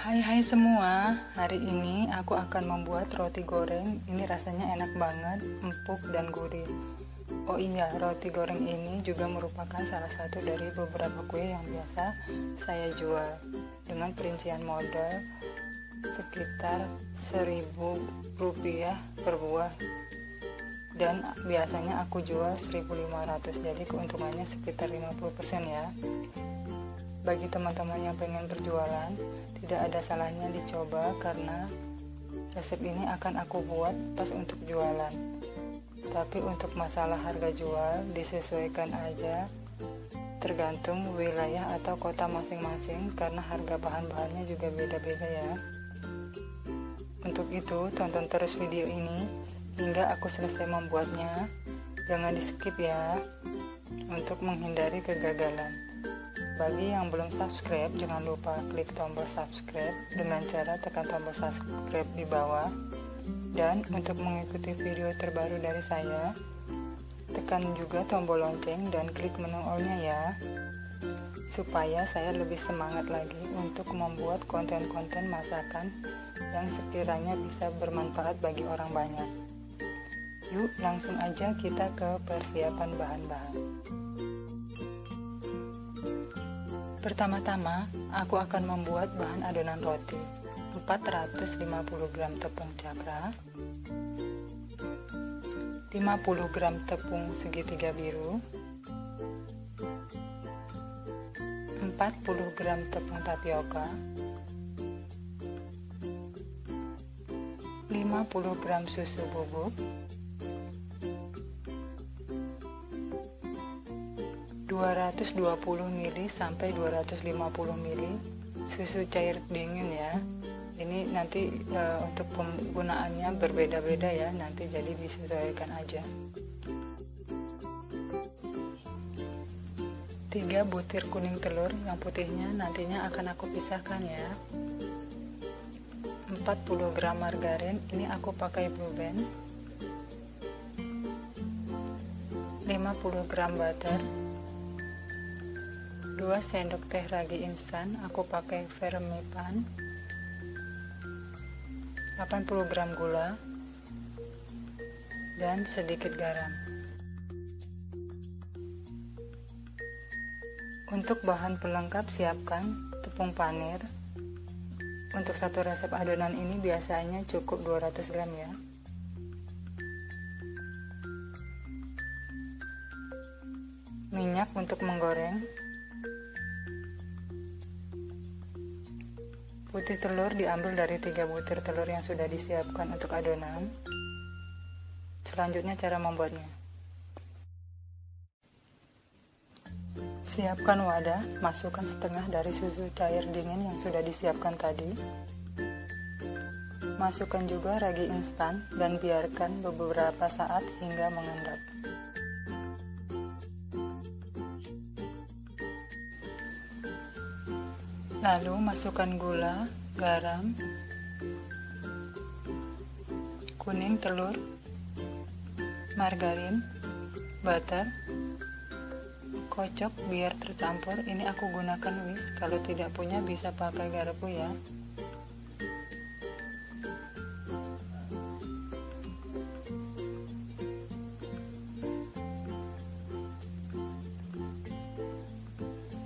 Hai semua, hari ini aku akan membuat roti goreng. Ini rasanya enak banget, empuk dan gurih. Oh iya, roti goreng ini juga merupakan salah satu dari beberapa kue yang biasa saya jual. Dengan perincian modal sekitar Rp1.000 per buah. Dan biasanya aku jual 1.500, jadi keuntungannya sekitar 50% ya. Bagi teman-teman yang pengen berjualan, tidak ada salahnya dicoba karena resep ini akan aku buat pas untuk jualan. Tapi untuk masalah harga jual disesuaikan aja, tergantung wilayah atau kota masing-masing karena harga bahan-bahannya juga beda-beda ya. Untuk itu, tonton terus video ini hingga aku selesai membuatnya. Jangan di skip ya, untuk menghindari kegagalan. Bagi yang belum subscribe, jangan lupa klik tombol subscribe dengan cara tekan tombol subscribe di bawah. Dan untuk mengikuti video terbaru dari saya, tekan juga tombol lonceng dan klik menu all-nya ya, supaya saya lebih semangat lagi untuk membuat konten-konten masakan yang sekiranya bisa bermanfaat bagi orang banyak. Yuk langsung aja kita ke persiapan bahan-bahan. Pertama-tama, aku akan membuat bahan adonan roti. 450 gram tepung cakra, 50 gram tepung segitiga biru, 40 gram tepung tapioka, 50 gram susu bubuk, 220 ml sampai 250 ml susu cair dingin ya. Ini nanti untuk penggunaannya berbeda-beda ya, nanti jadi disesuaikan aja. 3 butir kuning telur, yang putihnya nantinya akan aku pisahkan ya. 40 gram margarin, ini aku pakai Blue Band. 50 gram butter, 2 sendok teh ragi instan, aku pakai Vermipan, 80 gram gula, dan sedikit garam. Untuk bahan pelengkap siapkan tepung panir. Untuk satu resep adonan ini biasanya cukup 200 gram ya. Minyak untuk menggoreng. Putih telur diambil dari 3 butir telur yang sudah disiapkan untuk adonan. Selanjutnya cara membuatnya. Siapkan wadah, masukkan setengah dari susu cair dingin yang sudah disiapkan tadi. Masukkan juga ragi instan dan biarkan beberapa saat hingga mengendap. Lalu masukkan gula, garam, kuning telur, margarin, butter, kocok biar tercampur. Ini aku gunakan whisk, kalau tidak punya bisa pakai garpu ya.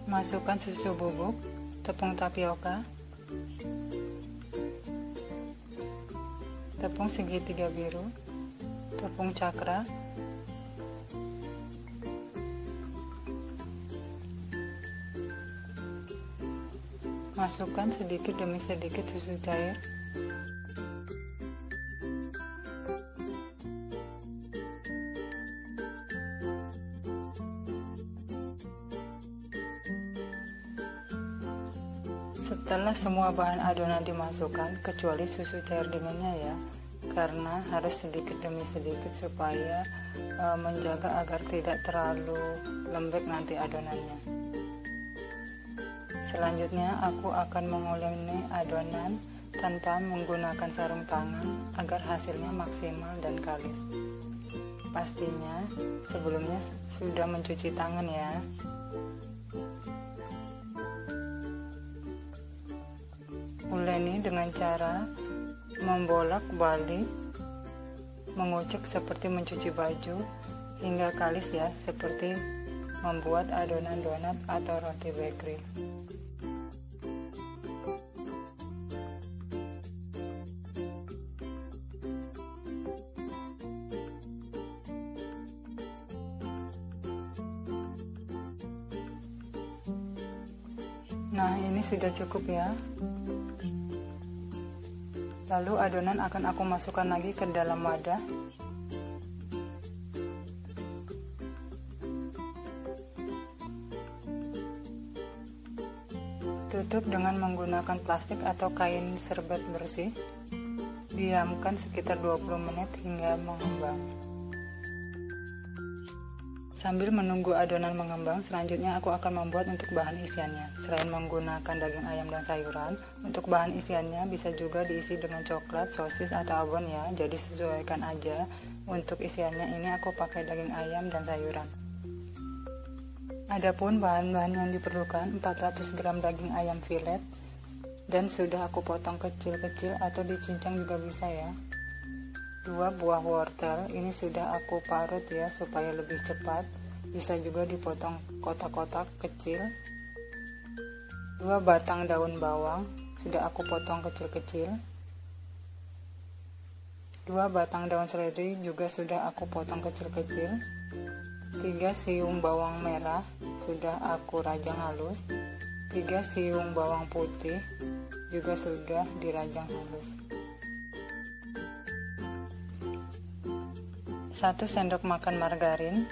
Masukkan susu bubuk, tepung tapioka, tepung segitiga biru, tepung cakra, masukkan sedikit demi sedikit susu cair, setelah semua bahan adonan dimasukkan kecuali susu cair dinginnya ya, karena harus sedikit demi sedikit supaya menjaga agar tidak terlalu lembek nanti adonannya. Selanjutnya aku akan menguleni adonan tanpa menggunakan sarung tangan agar hasilnya maksimal dan kalis. Pastinya sebelumnya sudah mencuci tangan ya. ini dengan cara membolak-balik, mengucek seperti mencuci baju, hingga kalis ya, seperti membuat adonan donat atau roti bakery. Nah, ini sudah cukup ya. Lalu adonan akan aku masukkan lagi ke dalam wadah. Tutup dengan menggunakan plastik atau kain serbet bersih. Diamkan sekitar 20 menit hingga mengembang. Sambil menunggu adonan mengembang, selanjutnya aku akan membuat untuk bahan isiannya. Selain menggunakan daging ayam dan sayuran, untuk bahan isiannya bisa juga diisi dengan coklat, sosis, atau abon ya. Jadi sesuaikan aja. Untuk isiannya ini aku pakai daging ayam dan sayuran. Adapun bahan-bahan yang diperlukan, 400 gram daging ayam filet, dan sudah aku potong kecil-kecil atau dicincang juga bisa ya. 2 buah wortel, ini sudah aku parut ya supaya lebih cepat. Bisa juga dipotong kotak-kotak kecil. 2 batang daun bawang, sudah aku potong kecil-kecil. 2 batang daun seledri juga sudah aku potong kecil-kecil. 3 siung bawang merah, sudah aku rajang halus. 3 siung bawang putih, juga sudah dirajang halus. 1 sendok makan margarin,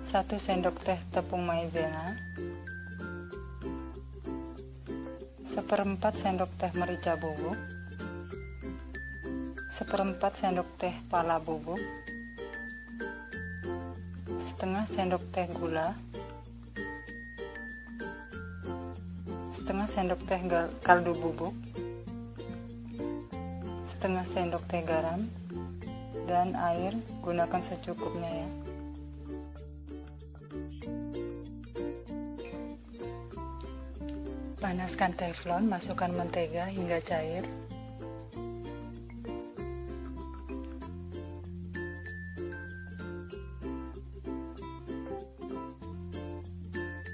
1 sendok teh tepung maizena, 1/4 sendok teh merica bubuk, 1/4 sendok teh pala bubuk, setengah sendok teh gula, setengah sendok teh kaldu bubuk, setengah sendok teh garam, dan air gunakan secukupnya ya. Panaskan teflon, masukkan mentega hingga cair.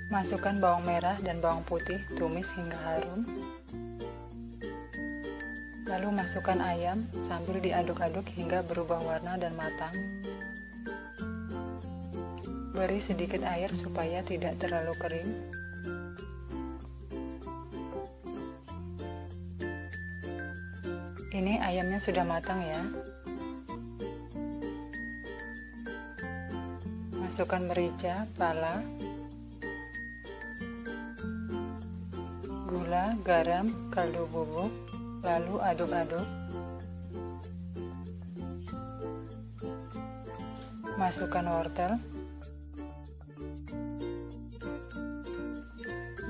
Masukkan bawang merah dan bawang putih, tumis hingga harum. Lalu masukkan ayam sambil diaduk-aduk hingga berubah warna dan matang. Beri sedikit air supaya tidak terlalu kering. Ini ayamnya sudah matang ya. Masukkan merica, pala, gula, garam, kaldu bubuk. Lalu aduk-aduk. Masukkan wortel,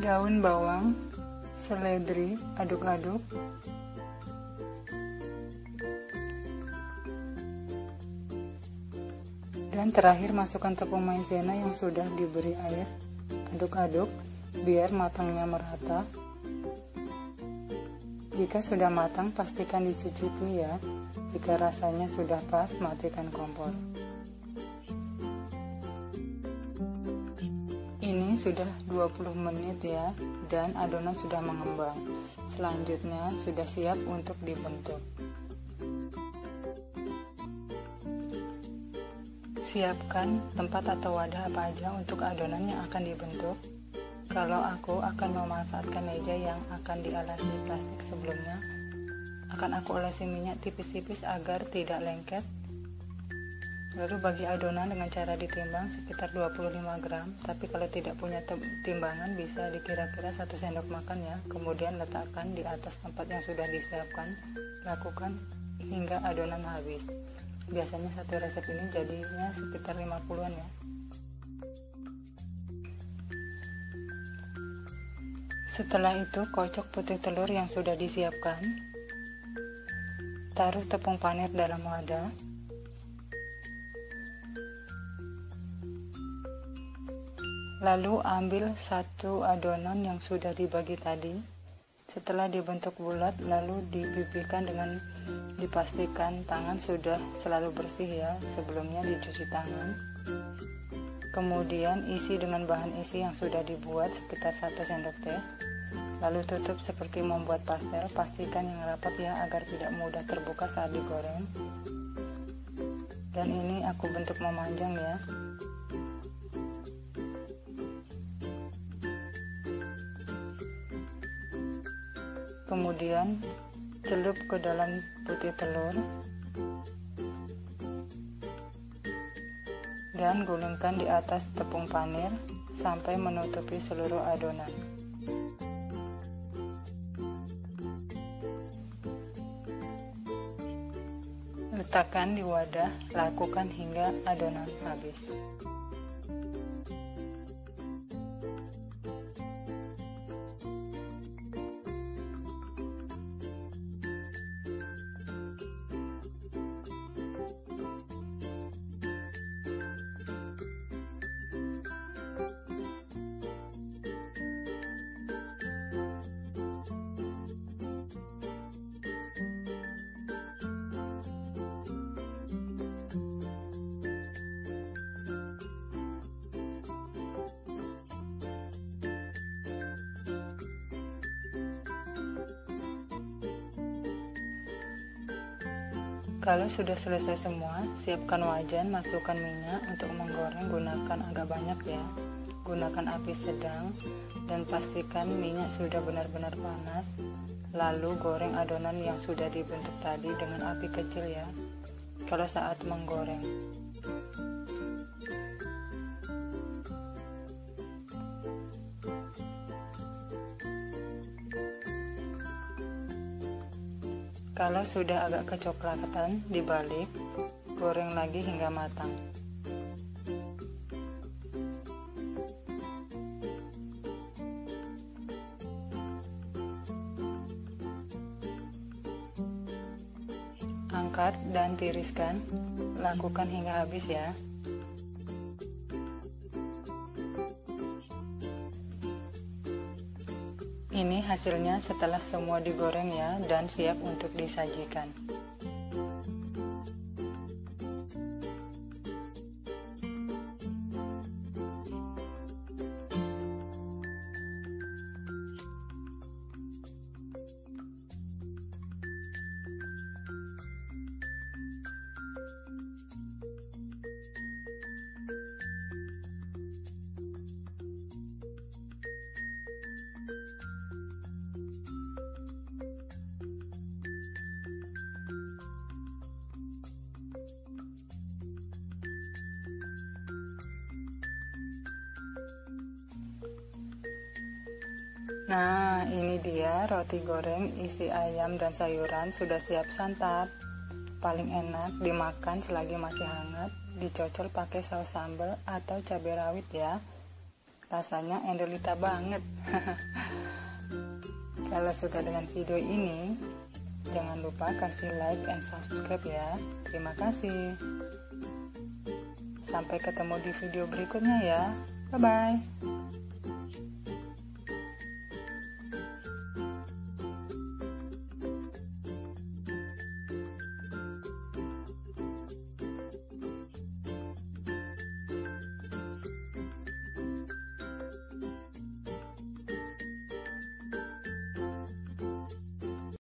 daun bawang, seledri, aduk-aduk. Dan terakhir masukkan tepung maizena yang sudah diberi air. Aduk-aduk biar matangnya merata. Jika sudah matang, pastikan dicicipi ya. Jika rasanya sudah pas, matikan kompor. Ini sudah 20 menit ya, dan adonan sudah mengembang. Selanjutnya sudah siap untuk dibentuk. Siapkan tempat atau wadah apa aja untuk adonan yang akan dibentuk. Kalau aku akan memanfaatkan meja yang akan dialasi plastik sebelumnya, akan aku olesi minyak tipis-tipis agar tidak lengket. Lalu bagi adonan dengan cara ditimbang sekitar 25 gram, tapi kalau tidak punya timbangan bisa dikira-kira 1 sendok makan ya. Kemudian letakkan di atas tempat yang sudah disiapkan. Lakukan hingga adonan habis. Biasanya satu resep ini jadinya sekitar 50-an ya. Setelah itu, kocok putih telur yang sudah disiapkan. Taruh tepung panir dalam wadah. Lalu ambil 1 adonan yang sudah dibagi tadi. Setelah dibentuk bulat, lalu dipipihkan dengan dipastikan tangan sudah selalu bersih ya, sebelumnya dicuci tangan. Kemudian isi dengan bahan isi yang sudah dibuat sekitar 1 sendok teh. Lalu tutup seperti membuat pastel, pastikan yang rapat ya agar tidak mudah terbuka saat digoreng. Dan ini aku bentuk memanjang ya. Kemudian celup ke dalam putih telur dan gulungkan di atas tepung panir sampai menutupi seluruh adonan. Letakkan di wadah, lakukan hingga adonan habis. Kalau sudah selesai semua, siapkan wajan, masukkan minyak. Untuk menggoreng gunakan agak banyak ya. Gunakan api sedang dan pastikan minyak sudah benar-benar panas. Lalu goreng adonan yang sudah dibentuk tadi dengan api kecil ya. Kalau saat menggoreng. Kalau sudah agak kecoklatan, dibalik, goreng lagi hingga matang. Angkat dan tiriskan, lakukan hingga habis ya. Ini hasilnya setelah semua digoreng ya, dan siap untuk disajikan. Nah, ini dia roti goreng isi ayam dan sayuran sudah siap santap. Paling enak dimakan selagi masih hangat, dicocol pakai saus sambal atau cabai rawit ya. Rasanya endelita banget. Kalau suka dengan video ini, jangan lupa kasih like and subscribe ya. Terima kasih. Sampai ketemu di video berikutnya ya. Bye-bye.